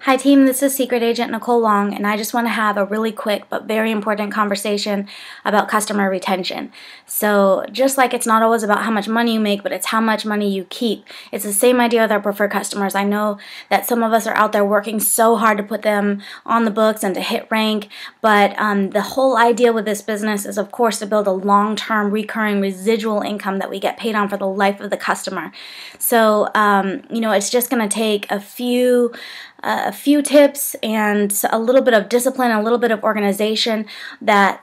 Hi team, this is Secret Agent Nicole Wong, and I just want to have a really quick but very important conversation about customer retention. So just like it's not always about how much money you make, but it's how much money you keep. It's the same idea with our preferred customers. I know that some of us are out there working so hard to put them on the books and to hit rank, but the whole idea with this business is of course to build a long-term recurring residual income that we get paid on for the life of the customer. So it's just going to take a few tips and a little bit of discipline, a little bit of organization but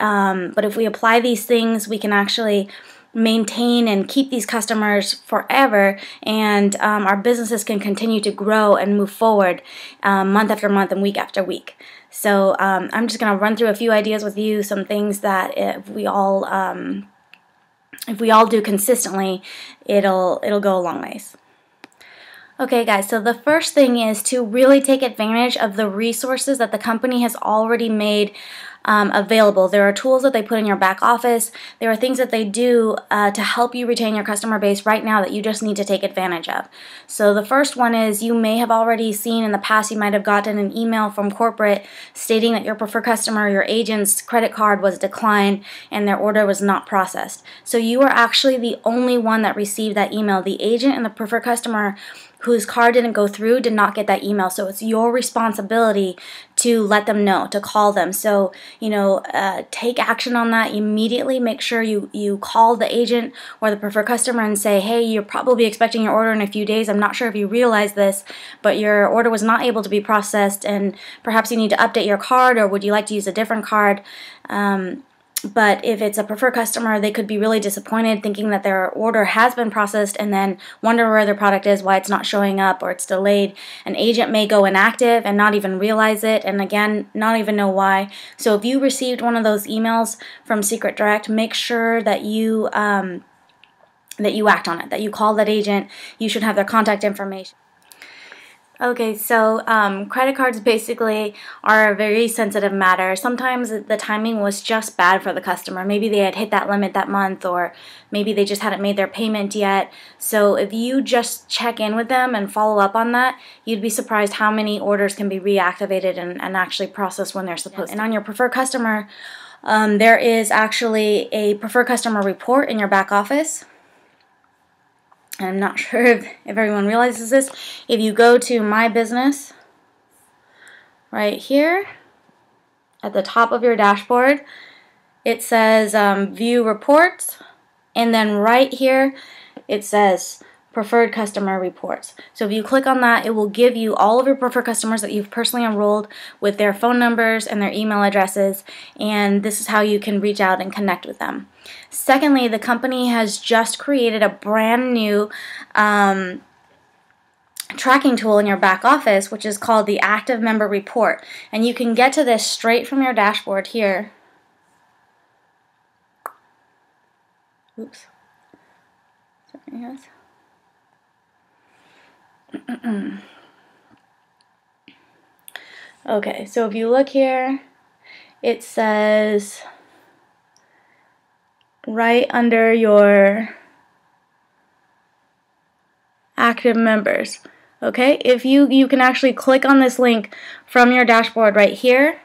if we apply these things, we can actually maintain and keep these customers forever, and our businesses can continue to grow and move forward month after month and week after week. So I'm just going to run through a few ideas with you, some things that if we all do consistently, it'll go a long ways. Okay guys, so the first thing is to really take advantage of the resources that the company has already made available. There are tools that they put in your back office. There are things that they do to help you retain your customer base right now that you just need to take advantage of. So the first one is, you may have already seen in the past, you might have gotten an email from corporate stating that your preferred customer, your agent's credit card was declined and their order was not processed. So you are actually the only one that received that email. The agent and the preferred customer whose card didn't go through did not get that email. So it's your responsibility to let them know, to call them. So, take action on that immediately. Make sure you call the agent or the preferred customer and say, hey, you're probably expecting your order in a few days. I'm not sure if you realize this, but your order was not able to be processed, and perhaps you need to update your card, or would you like to use a different card? But if it's a preferred customer, they could be really disappointed thinking that their order has been processed and then wonder where their product is, why it's not showing up, or it's delayed. An agent may go inactive and not even realize it, and again, not even know why. So if you received one of those emails from Seacret Direct, make sure that you act on it, that you call that agent. You should have their contact information. Okay, so credit cards basically are a very sensitive matter. Sometimes the timing was just bad for the customer. Maybe they had hit that limit that month, or maybe they just hadn't made their payment yet. So if you just check in with them and follow up on that, you'd be surprised how many orders can be reactivated and actually processed when they're supposed to. And on your preferred customer, there is actually a preferred customer report in your back office. I'm not sure if everyone realizes this. If you go to My Business, right here, at the top of your dashboard, it says View Reports, and then right here, it says Preferred Customer Reports. So if you click on that, it will give you all of your preferred customers that you've personally enrolled with their phone numbers and their email addresses, and this is how you can reach out and connect with them. Secondly, the company has just created a brand new tracking tool in your back office, which is called the Active Member Report, and you can get to this straight from your dashboard here. Oops. Sorry, guys. Okay, so if you look here, it says right under your active members. Okay, if you can actually click on this link from your dashboard right here.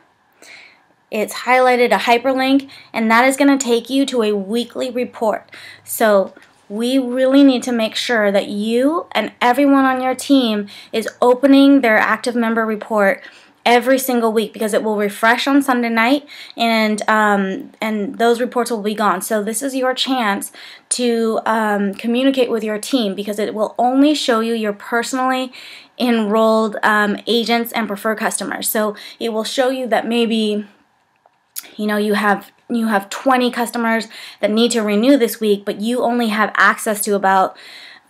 It's highlighted a hyperlink, and that is going to take you to a weekly report. So we really need to make sure that you and everyone on your team is opening their active member report every single week, because it will refresh on Sunday night, and those reports will be gone. So this is your chance to communicate with your team, because it will only show you your personally enrolled agents and preferred customers. So it will show you that maybe you have 20 customers that need to renew this week, but you only have access to about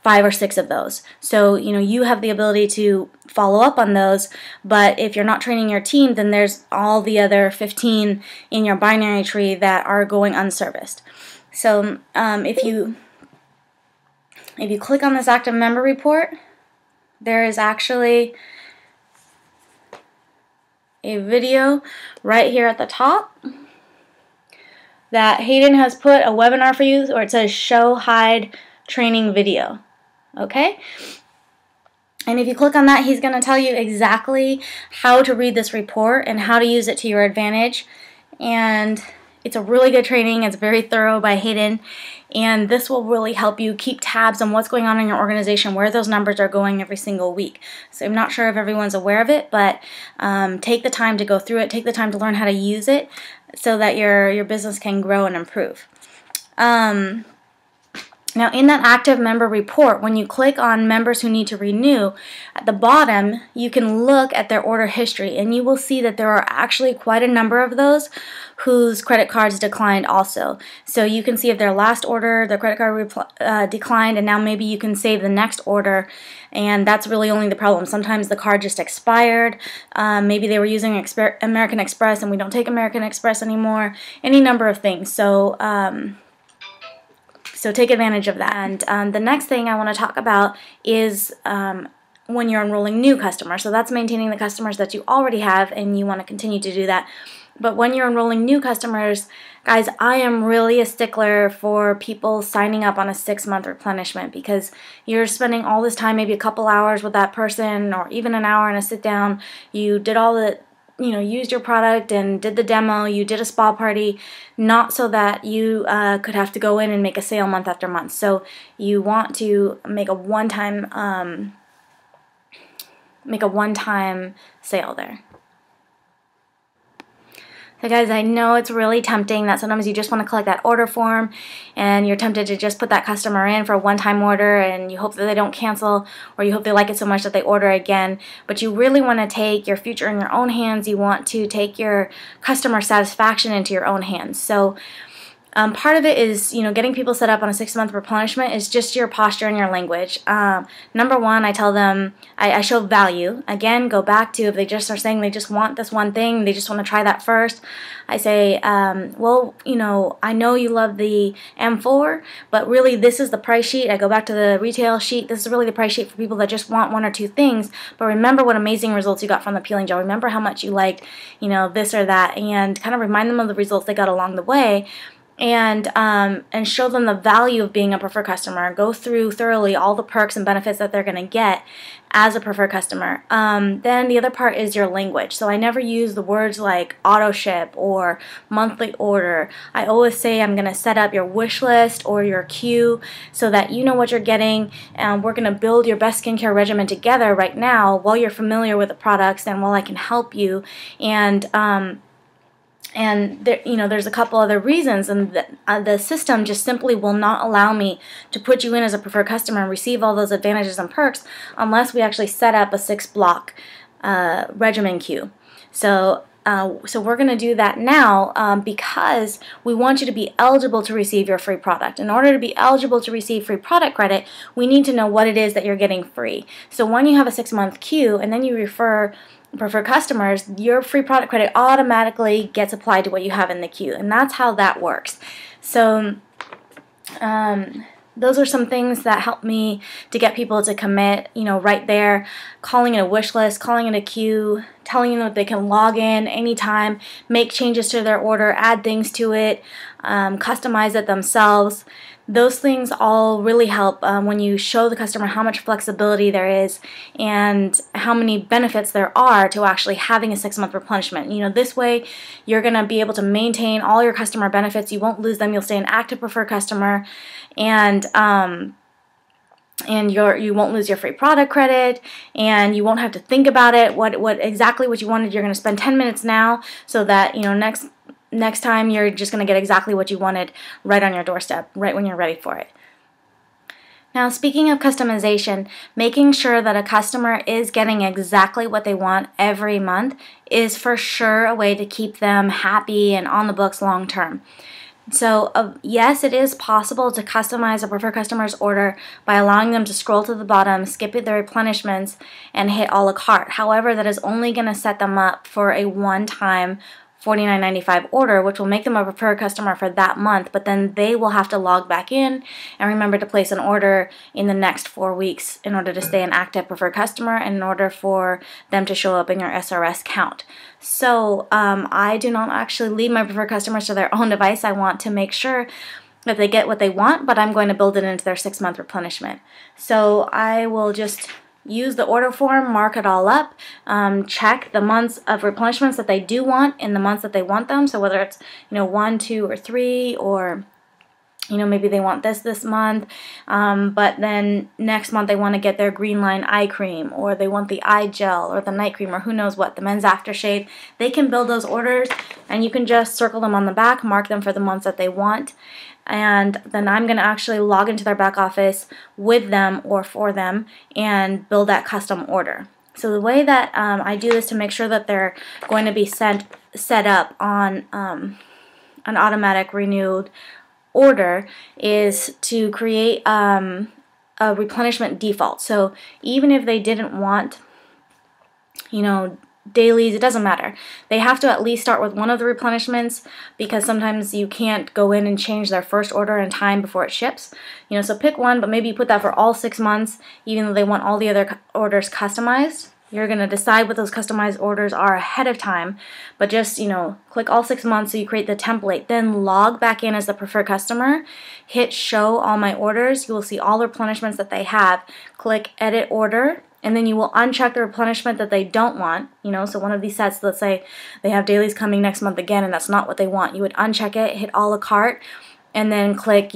5 or 6 of those. So you have the ability to follow up on those, but if you're not training your team, then there's all the other 15 in your binary tree that are going unserviced. So if you click on this active member report, there is actually a video right here at the top that Hayden has put a webinar for you, or it says show hide training video. Okay, And if you click on that, he's going to tell you exactly how to read this report and how to use it to your advantage. And it's a really good training. It's very thorough by Hayden. And this will really help you keep tabs on what's going on in your organization, where those numbers are going every single week. So I'm not sure if everyone's aware of it, but take the time to go through it. Take the time to learn how to use it so that your business can grow and improve. Now, in that active member report, when you click on members who need to renew, at the bottom, you can look at their order history, and you will see that there are actually quite a number of those whose credit cards declined also. So you can see if their last order, their credit card declined, and now maybe you can save the next order, and that's really only the problem. Sometimes the card just expired. Maybe they were using American Express, and we don't take American Express anymore. Any number of things. So take advantage of that. And the next thing I want to talk about is when you're enrolling new customers. So that's maintaining the customers that you already have, and you want to continue to do that. But when you're enrolling new customers, guys, I am really a stickler for people signing up on a 6-month replenishment, because you're spending all this time, maybe a couple hours with that person, or even an hour in a sit down. You did all the used your product and did the demo, you did a spa party, not so that you could have to go in and make a sale month after month. So you want to make a one-time sale there. So guys, I know it's really tempting that sometimes you just want to collect that order form and you're tempted to just put that customer in for a one-time order, and you hope that they don't cancel, or you hope they like it so much that they order again. But you really want to take your future in your own hands. You want to take your customer satisfaction into your own hands. So part of it is, getting people set up on a 6-month replenishment is just your posture and your language. Number one, I tell them, I show value. Again, go back to if they just are saying they just want this one thing, they just want to try that first. I say, well, I know you love the M4, but really this is the price sheet. I go back to the retail sheet. This is really the price sheet for people that just want one or two things. But remember what amazing results you got from the peeling gel. Remember how much you liked, this or that, and kind of remind them of the results they got along the way. And show them the value of being a preferred customer. Go through thoroughly all the perks and benefits that they're going to get as a preferred customer. Then the other part is your language. So I never use the words like auto ship or monthly order. I always say I'm going to set up your wish list or your queue so that you know what you're getting. We're going to build your best skincare regimen together right now while you're familiar with the products and while I can help you. And there, there's a couple other reasons, and the system just simply will not allow me to put you in as a preferred customer and receive all those advantages and perks unless we actually set up a 6-block regimen queue. So we're going to do that now because we want you to be eligible to receive your free product. In order to be eligible to receive free product credit, we need to know what it is that you're getting free. So when you have a 6-month queue and then you refer preferred customers, your free product credit automatically gets applied to what you have in the queue, and that's how that works. So those are some things that help me to get people to commit, right there, calling it a wish list, calling it a queue, telling them that they can log in anytime, make changes to their order, add things to it, customize it themselves. Those things all really help when you show the customer how much flexibility there is and how many benefits there are to actually having a 6-month replenishment. This way you're going to be able to maintain all your customer benefits. You won't lose them. You'll stay an active preferred customer, and you won't lose your free product credit, and you won't have to think about it. Exactly what you wanted. You're going to spend 10 minutes now so that next time you're just going to get exactly what you wanted right on your doorstep, right when you're ready for it. Now, speaking of customization, making sure that a customer is getting exactly what they want every month is for sure a way to keep them happy and on the books long term. So yes, it is possible to customize a preferred customer's order by allowing them to scroll to the bottom, skip the replenishments, and hit a la carte. However, that is only going to set them up for a one-time $49.95 order, which will make them a preferred customer for that month, but then they will have to log back in and remember to place an order in the next 4 weeks in order to stay an active preferred customer and in order for them to show up in your SRS count. So I do not actually leave my preferred customers to their own device. I want to make sure that they get what they want, but I'm going to build it into their 6-month replenishment. So I will just use the order form, mark it all up, check the months of replenishments that they do want in the months that they want them. So whether it's 1, 2, or 3, or maybe they want this month, but then next month they want to get their green line eye cream, or they want the eye gel, or the night cream, or who knows what, the men's aftershave. They can build those orders, and you can just circle them on the back, mark them for the months that they want, and then I'm going to actually log into their back office with them or for them and build that custom order. So the way that I do this to make sure that they're going to be set up on an automatic renewed order is to create a replenishment default. So even if they didn't want, dailies, it doesn't matter. They have to at least start with one of the replenishments, because sometimes you can't go in and change their first order in time before it ships. So pick one, but maybe you put that for all 6 months, even though they want all the other orders customized. You're going to decide what those customized orders are ahead of time, but just, click all 6 months so you create the template. Then log back in as the preferred customer, hit show all my orders. You will see all the replenishments that they have. Click edit order, and then you will uncheck the replenishment that they don't want. So one of these sets, let's say they have dailies coming next month again, and that's not what they want. You would uncheck it, hit a la carte, and then click,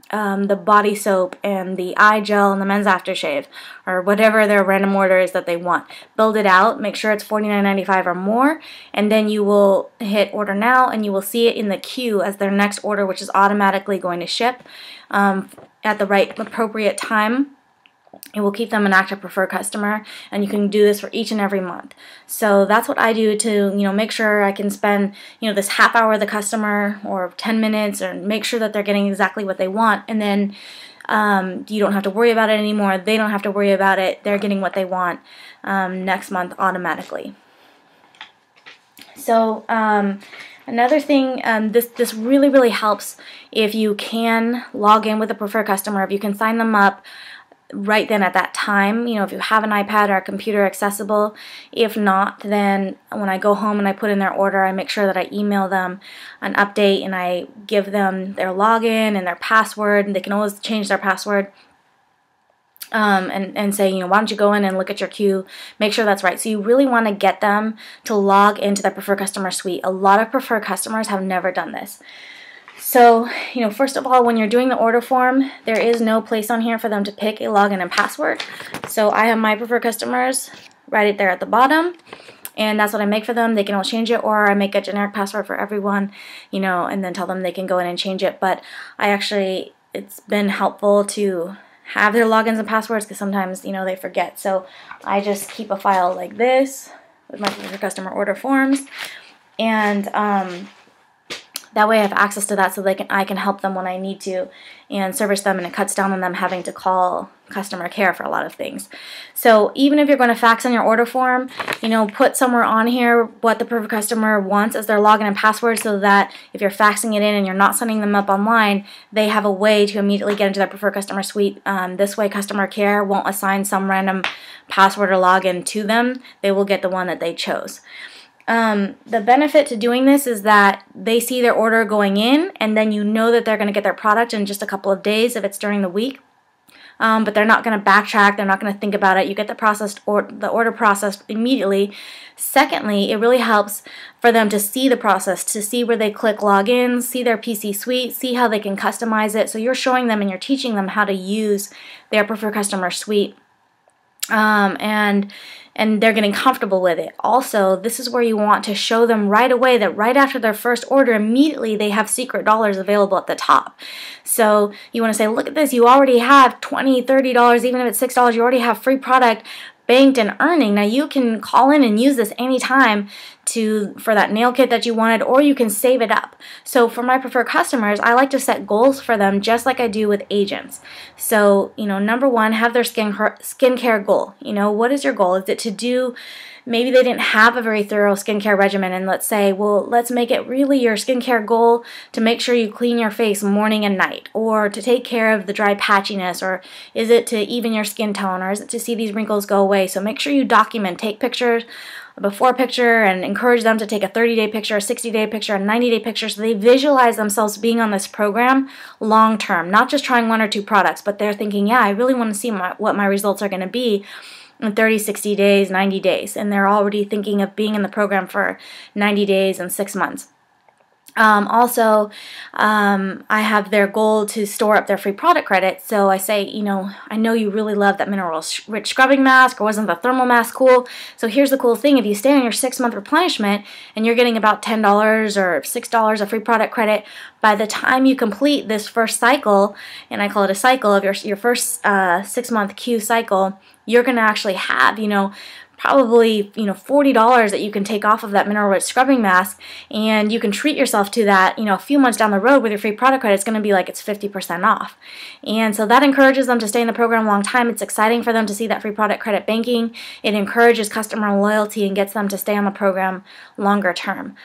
the body soap and the eye gel and the men's aftershave, or whatever their random order is that they want. Build it out, make sure it's $49.95 or more, and then you will hit order now, and you will see it in the queue as their next order, which is automatically going to ship at the right appropriate time. It will keep them an active preferred customer, and you can do this for each and every month. So that's what I do to make sure I can spend this half hour with the customer, or 10 minutes, or make sure that they're getting exactly what they want, and then you don't have to worry about it anymore. They don't have to worry about it. They're getting what they want next month automatically. So another thing, this really helps if you can log in with a preferred customer, if you can sign them up right then at that time, if you have an iPad or a computer accessible. If not, then when I go home and I put in their order, I make sure that I email them an update, and I give them their login and their password, and they can always change their password, and say, why don't you go in and look at your queue, make sure that's right. So you really want to get them to log into their preferred customer suite. A lot of preferred customers have never done this. So, first of all, when you're doing the order form, there is no place on here for them to pick a login and password. So I have my preferred customers right there at the bottom, and that's what I make for them. They can all change it, or I make a generic password for everyone, and then tell them they can go in and change it. But it's been helpful to have their logins and passwords, because sometimes, they forget. So I just keep a file like this with my preferred customer order forms, and that way I have access to that, so I can help them when I need to and service them, and it cuts down on them having to call customer care for a lot of things. So even if you're going to fax in your order form, put somewhere on here what the preferred customer wants as their login and password, so that if you're faxing it in and you're not sending them up online, they have a way to immediately get into their preferred customer suite. This way customer care won't assign some random password or login to them. They will get the one that they chose. The benefit to doing this is that they see their order going in, and then that they're going to get their product in just a couple of days if it's during the week. But they're not going to backtrack. They're not going to think about it. You get the order processed immediately. Secondly, it really helps for them to see the process, to see where they click login, see their PC suite, see how they can customize it. So you're showing them and you're teaching them how to use their preferred customer suite. And they're getting comfortable with it. Also, this is where you want to show them right away that right after their first order, immediately they have Seacret Dollars available at the top. So you want to say, look at this, you already have $20, $30, even if it's $6, you already have free product banked and earning. Now you can call in and use this anytime for that nail kit that you wanted, or you can save it up. So for my preferred customers, I like to set goals for them just like I do with agents. So, number one, have their skincare goal. What is your goal? Is it to do, maybe they didn't have a very thorough skincare regimen, and let's say, well, let's make it really your skincare goal to make sure you clean your face morning and night, or to take care of the dry patchiness, or is it to even your skin tone, or is it to see these wrinkles go away? So make sure you document, take pictures before picture and encourage them to take a 30-day picture, a 60-day picture, a 90-day picture, so they visualize themselves being on this program long term, not just trying 1 or 2 products, but they're thinking, yeah, I really want to see what my results are going to be in 30, 60 days, 90 days, and they're already thinking of being in the program for 90 days and 6 months. Also, I have their goal to store up their free product credit. So I say, you know, I know you really love that mineral-rich scrubbing mask, or wasn't the thermal mask cool? So here's the cool thing. If you stay on your 6-month replenishment and you're getting about $10 or $6 of free product credit, by the time you complete this first cycle, and I call it a cycle of your first 6-month Q cycle, you're going to actually have, you know, probably, you know, $40 that you can take off of that mineral rich scrubbing mask, and you can treat yourself to that, you know, a few months down the road with your free product credit. It's going to be like it's 50% off. And so that encourages them to stay in the program a long time. It's exciting for them to see that free product credit banking. It encourages customer loyalty and gets them to stay on the program longer term.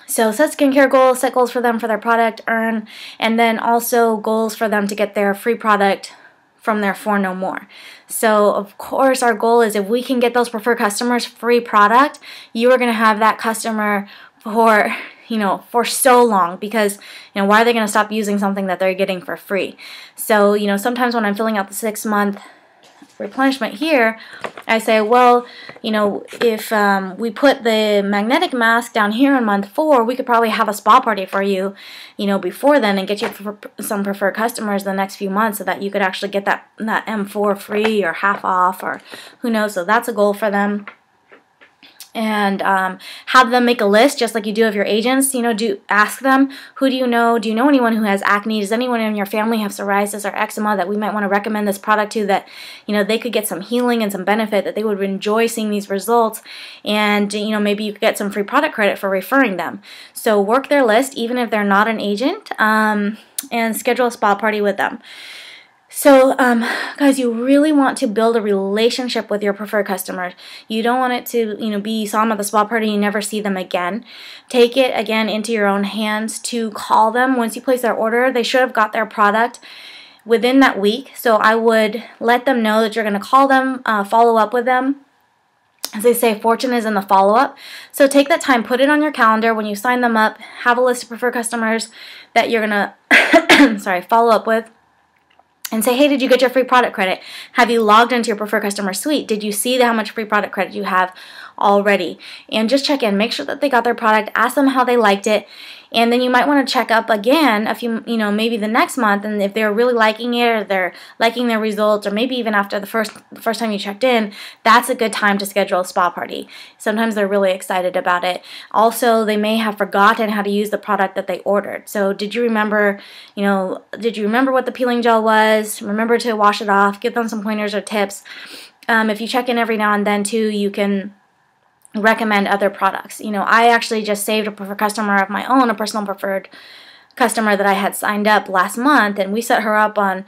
So set skincare goals, set goals for them for their product, earn, and then also goals for them to get their free product from their For No More. So of course our goal is if we can get those preferred customers free product, you are going to have that customer for, you know, for so long, because, you know, why are they going to stop using something that they're getting for free? So, you know, sometimes when I'm filling out the 6-month replenishment here, I say, well, you know, if we put the magnetic mask down here in month 4, we could probably have a spa party for you, you know, before then, and get you some preferred customers the next few months, so that you could actually get that M4 free or half off, or who knows. So that's a goal for them. And have them make a list, just like you do of your agents. You know, ask them, who do you know? Do you know anyone who has acne? Does anyone in your family have psoriasis or eczema that we might want to recommend this product to, that, you know, they could get some healing and some benefit, that they would enjoy seeing these results, and, you know, maybe you could get some free product credit for referring them. So work their list, even if they're not an agent, and schedule a spa party with them. So, guys, you really want to build a relationship with your preferred customers. You don't want it to, you know, be you saw them at the spa party and you never see them again. Take it, again, into your own hands to call them. Once you place their order, they should have got their product within that week. So I would let them know that you're going to call them, follow up with them. As they say, fortune is in the follow-up. So take that time, put it on your calendar. When you sign them up, have a list of preferred customers that you're going to follow up with. And say, hey, did you get your free product credit? Have you logged into your preferred customer suite? Did you see how much free product credit you have already? And just check in. Make sure that they got their product. Ask them how they liked it. And then you might want to check up again a few, you know, maybe the next month, and if they're really liking it, or they're liking their results, or maybe even after the first time you checked in, that's a good time to schedule a spa party. Sometimes they're really excited about it. Also, they may have forgotten how to use the product that they ordered. So did you remember, you know, what the peeling gel was? Remember to wash it off. Give them some pointers or tips. If you check in every now and then too, you can recommend other products. You know, I actually just saved a preferred customer of my own, a personal preferred customer that I had signed up last month, and we set her up on,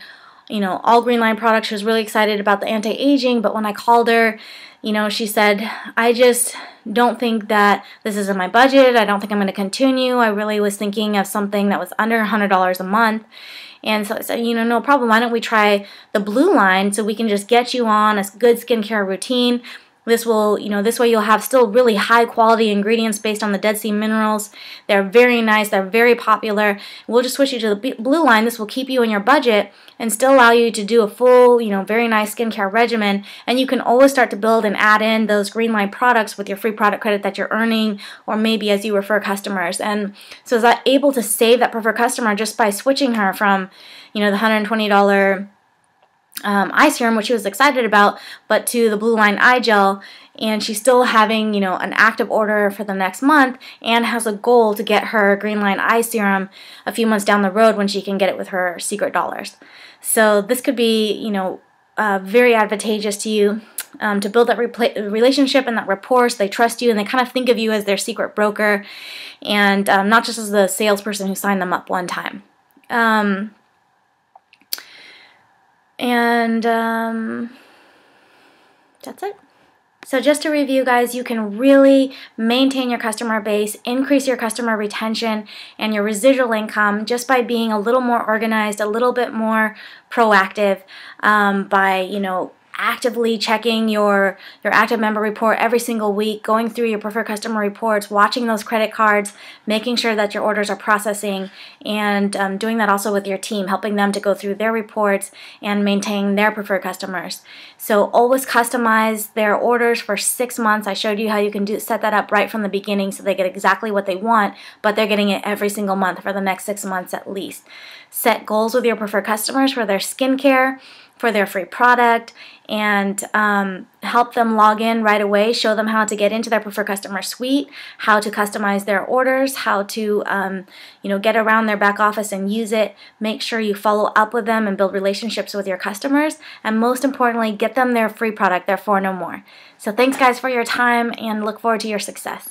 you know, all green line products. She was really excited about the anti-aging, but when I called her, you know, she said, I just don't think that this is in my budget. I don't think I'm going to continue. I really was thinking of something that was under $100 a month. And so I said, you know, no problem. Why don't we try the blue line, so we can just get you on a good skincare routine. This will, you know, this way you'll have still really high quality ingredients based on the Dead Sea minerals. They're very nice. They're very popular. We'll just switch you to the blue line. This will keep you in your budget and still allow you to do a full, you know, very nice skincare regimen. And you can always start to build and add in those green line products with your free product credit that you're earning, or maybe as you refer customers. And so is that able to save that preferred customer just by switching her from, you know, the $120 eye serum, which she was excited about, but to the blue line eye gel, and she's still having, you know, an active order for the next month, and has a goal to get her green line eye serum a few months down the road when she can get it with her Seacret Dollars. So this could be, you know, very advantageous to you to build that relationship and that rapport, so they trust you and they kind of think of you as their secret broker, and not just as the salesperson who signed them up one time. That's it. So just to review, guys, you can really maintain your customer base, increase your customer retention and your residual income just by being a little more organized, a little bit more proactive, by, you know, actively checking your active member report every single week, going through your preferred customer reports, watching those credit cards, making sure that your orders are processing, and doing that also with your team, helping them to go through their reports and maintain their preferred customers. So always customize their orders for 6 months. I showed you how you can set that up right from the beginning so they get exactly what they want, but they're getting it every single month for the next 6 months at least. Set goals with your preferred customers for their skincare, for their free product, and help them log in right away. Show them how to get into their preferred customer suite, how to customize their orders, how to get around their back office and use it. Make sure you follow up with them and build relationships with your customers, and most importantly, get them their free product, their For No More. So thanks guys for your time, and look forward to your success.